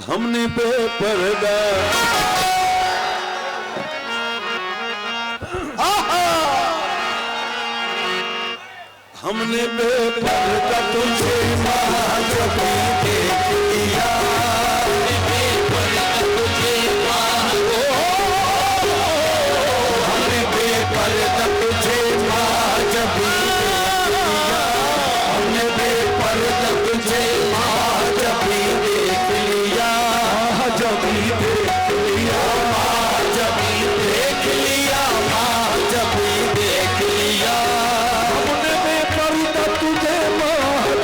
हमने बेपर्दा हमने बेपर्दा तुझे जबी देख लिया हमने बेपर्दा तुझे जबी हमने बेपर्दा तुझे जबी देख लिया जबी देख लिया जबी देख लिया जबी देख लिया हमने बेपर्दा तुझे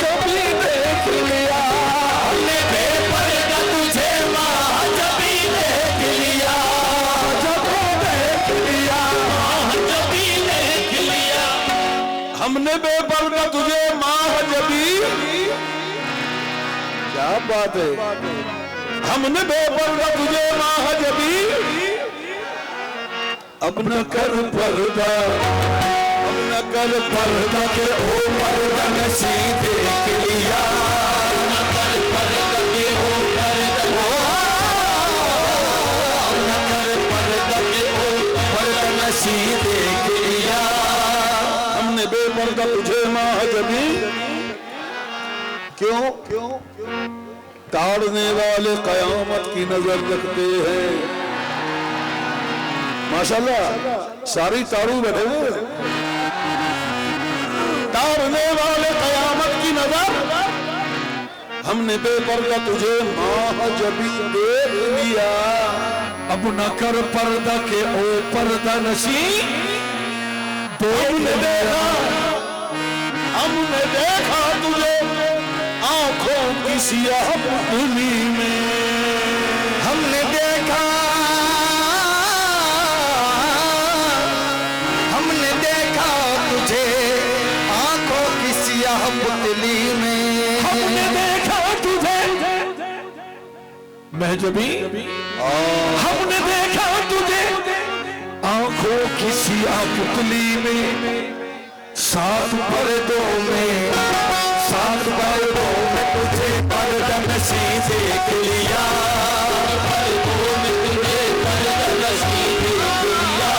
जबी देख लिया हमने बेपर्दा तुझे जबी देख लिया जबी देख लिया जबी देख लिया हमने बेपर्दा तुझे जबी क्या बात है हमने बेपर्दा तुझे जबी अब न कर पर्दा अब न कर पर्दा के ओ पर्दा नसी देख लिया न कर पर्दा के ओ पर्दा अब न कर पर्दा के ओ पर्दा नसी देख लिया हमने बेपर्दा तुझे जबी क्यों क्यों ताड़ने वाले कयामत की नजर रखते हैं माशाल्लाह सारी ताड़ू बैठे हुए ताड़ने वाले कयामत की नजर हमने बेपर्दा तुझे जबी देख लिया अब न कर पर्दा के ओ पर्दा नशी हमने देखा तुझे आंखों की सियाह पुतली में हमने देखा तुझे आंखों की सियाह पुतली में हमने देखा तुझे महजबी हमने देखा तुझे आंखों की सियाह पुतली में सात पर्दों में सात पर्दों में तुझे पर्दा नसी देख लिया पर्दों में तुझे पर्दा नसी देख लिया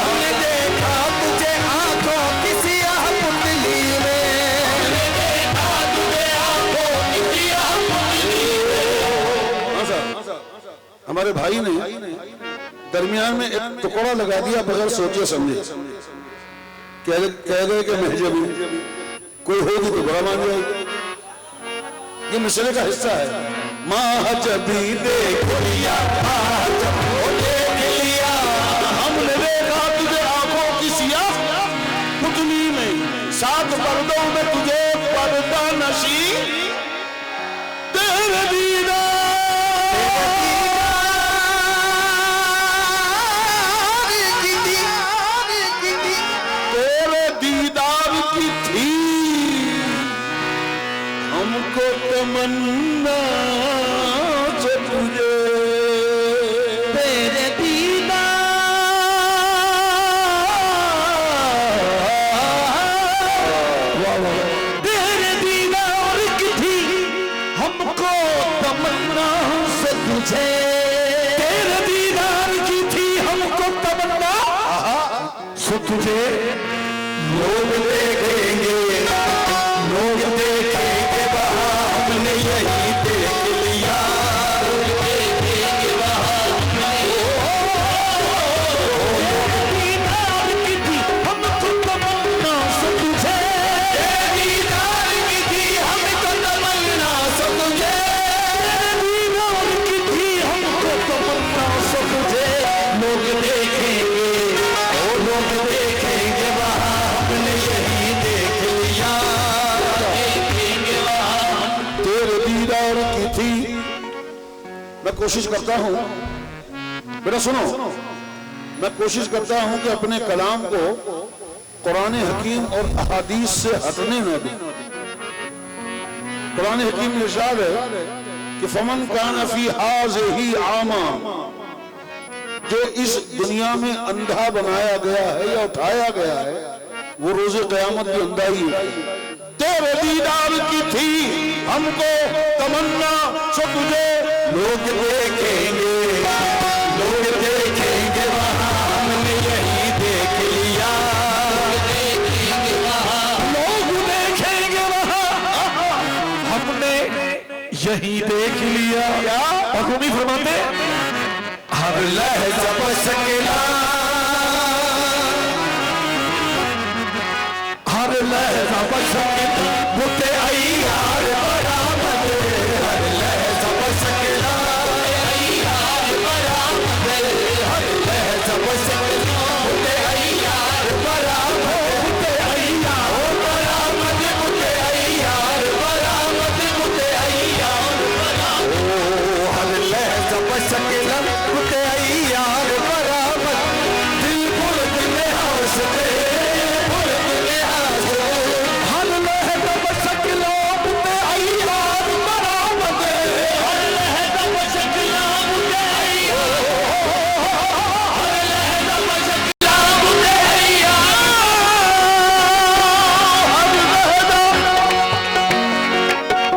हमने देखा तुझे आंखों की सियाह पुतली में हमने देखा तुझे आंखों की सियाह पुतली में हमारे भाई ने दरमियान में एक टुकड़ा लगा दिया बगैर सोचे समझे कह गए कि महजबी कोई होगी तो बड़ा मान जाएगी ये मसले का हिस्सा है महजबी देख लिया देख लिया हमने देखा तुझे आंखों की सियाह पुतली में सात पर्दों में तुझे पर्दा नशी तेरे दीदार की थी हमको तमन्ना से तुझे तेरे दीदार तेरे दीदार की थी हमको तमन्ना से तुझे तेरे दीदार की थी हमको तमन्ना से तुझे लोग देखेंगे वहाँ हमने यही देख लिया लोग देखेंगे वहाँ दीदार की थी हमको तमन्ना से तुझे दीदार की थी हमको तमन्ना से तुझे दीदार की थी हमको तमन्ना से तुझे लोग देखेंगे लोग देखेंगे वहाँ यही देख लिया तेरे दीदार की थी मैं कोशिश करता हूं बेटा सुनो मैं कोशिश करता हूं कि अपने कलाम को कुरान हकीम और अहादीस से हटने न दूं कुरान हकीम में इरशाद है कि फमन कान फी हाज़िही आमा जो इस दुनिया में अंधा बनाया गया है या उठाया गया है वो रोज़े क़यामत की अंधा ही है तेरे दीदार की थी हमको तमन्ना सो तुझे लोग देखेंगे, लोग देखेंगे वहाँ हमने यही देख लिया, लोग देखेंगे वहाँ हमने यही देख लिया। और रूमी फरमाते हर लहजा बशकिला, हर लहजा बशकिला बुते आई यार बरामद, हर लहजा बशकिला आई यार बरामद, हर लहजा बशकिला बुते आई यार बरामद, बुते आई यार बरामद, बुते आई यार बरामद, बुते आई यार बरामद, ओ हर लहजा बशकिला बुते आई यार बरामद, दिल भर दिल हौसले भर दिल हौसले, हर लहजा बशकिला बुते आई यार बरामद, हर लहजा बशकिला बुते आई यार, हर लहजा बशकिला बुते आई यार।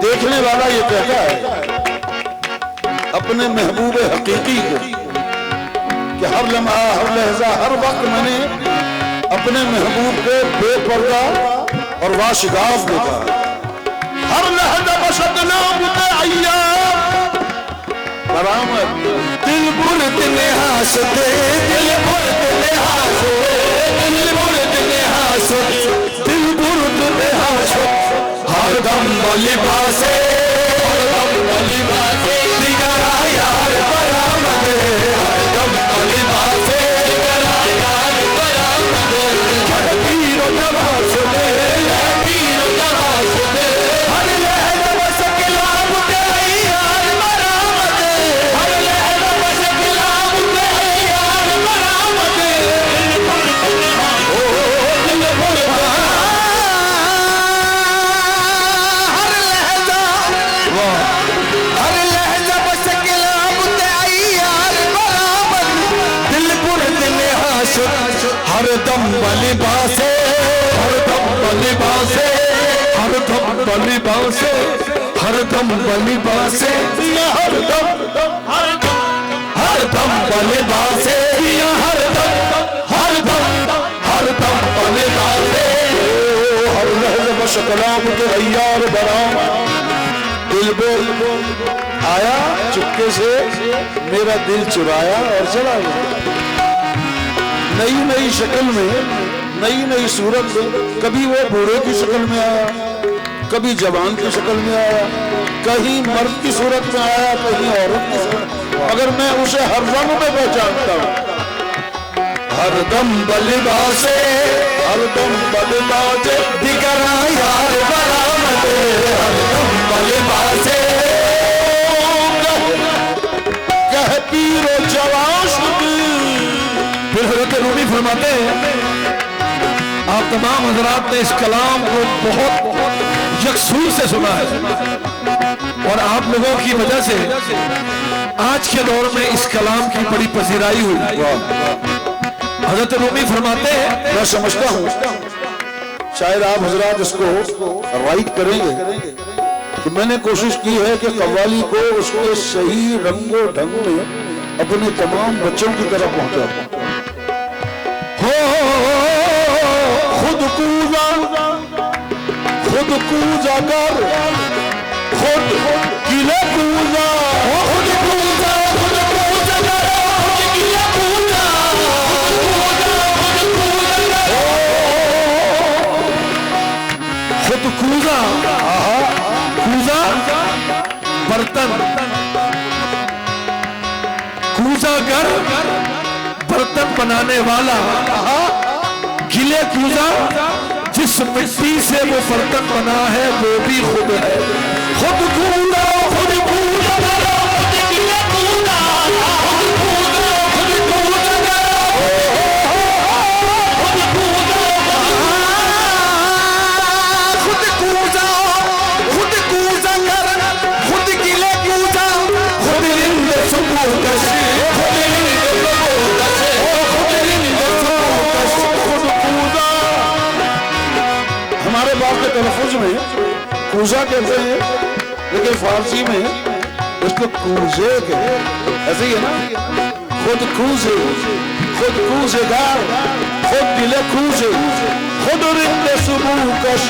देखने वाला ये कहता है अपने महबूब हकीकी को कि हर लम्हा हर लहजा हर वक्त मैंने अपने महबूब को बेपर्दा और वाशिगाफ देखा, हर लहजा बशकिला बुते आई यार बरामद, दिल बुर दिल हासते, दिल बुर दिल हासते, दिल बुर दिल हासते, दिल बुर दिल हासते, हर दम लिबासे, हर दम लिबासे, दिगरा यार बरामद, हर दम लिबासे, दिगरा यार बरामद, हर पीर नवाज दे, हर पीर नवाज दे, हर लहजा बशकिला बुते आई यार बरामद, हर लहजा बशकिला बुते आई यार बरामद, ओ दिल भर हर लहजा, हर लहजा बशकिला बुते आई यार बरामद, दिल पुर दिल हाशिक, हर दम लिबासे, हर दम लिबासे, हर दम लिबासे, हर दम लिबासे, हर दम लिबासे, हर दम लिबासे, हर लहजा बशकिला बुते आई यार बरामद, दिल बोल आया चुपके से मेरा दिल चुराया और चला गया, नई नई शक्ल में नई नई सूरत में, कभी वो बूढ़े की शक्ल में आया, कभी जवान की शक्ल में आया, कहीं मर्द की सूरत में आया, कहीं औरत की सूरत, मगर मैं उसे हर रंग में पहचानता हूँ, हर दम बलिबासे, हर दम बलिबासे, दिगरा यार बरामद, हर दम बलिबासे, कह पीरो जवाश फिर हज़रत रूमी फरमाते हैं आप तमाम हजरात ने इस कलाम को बहुत यकसूर से सुना है और आप लोगों की वजह से आज के दौर में इस कलाम की बड़ी पजीराई हुई। हजरत रूमी फरमाते हैं मैं समझता हूँ शायद आप हजरात इसको राइट करेंगे कि मैंने कोशिश की है कि कव्वाली को उसके सही रंगो ढंग में अपने तमाम बच्चों की तरफ पहुंचा हो, खुद कूदा कर खुद किले कूदा, खुद कूदा कर खुद किले कूदा, खुद कूजा, कूजा बर्तन, कूजा कर बर्तन बनाने वाला, गिले कूजा जिस मिट्टी से वो बर्तन बना है वो भी खुद है, खुद कूदा, खुद कूदा, खुद गिले कूदा, खुद कूदा, खुद कूदा, खुद कूदा, खुद कूदा, खुद कूदा कर खुद किले कूदा, खुद रिंद सुबह कशी, खुद रिंद सुबह कशी, खुद रिंद सुबह कशी, खुद कूदा। हमारे बाप के तलफ़ुज़ में कूजा कहते हैं, लेकिन फारसी में उसको कूजे के ऐसे ही है ना, खुद कूजे खुद कूजेगार, खुद दिले कूजे, खुद रिंदे सुबह कश,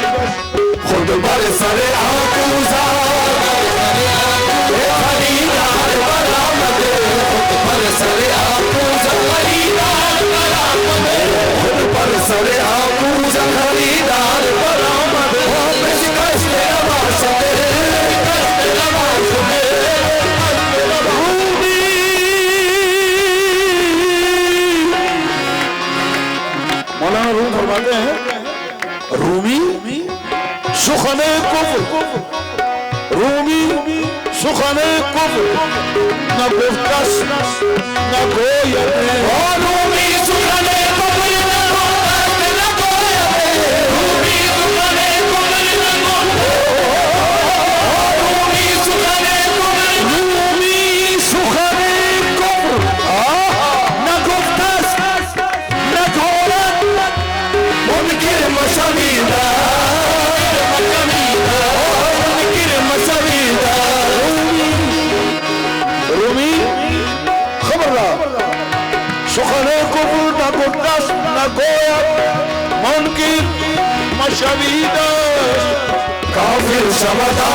खुद बरसरे आकूजा, खरीदार बरामद, खुद बरसरे आकूजा, खरीदार बरामद, खुद बरसरे आकूजा, खरीदार बरामद, पेश कशे आवाज़े, कशे आवाज़े, मौलाना रूम फरमाते हैं रूमी सुखने कुफ्र, रूमी सुखने कुफ्र, न गुफ्तस न गोयत, रूमी सुखने कुफ्र न गुफ्तस न गोयत, रूमी सुखने कुफ्र न गुफ्तस, रूमी सुखने कुफ्र, रूमी सुखने कुफ्र न गुफ्तस न गोयत, मुनकिर मशवीदा मुनकिर मशवीदा, रूमी खबरदार सुखने कुफ्र न गुफ्तस न गोयत, मुनकिर मशवीदा, काफिर शबदा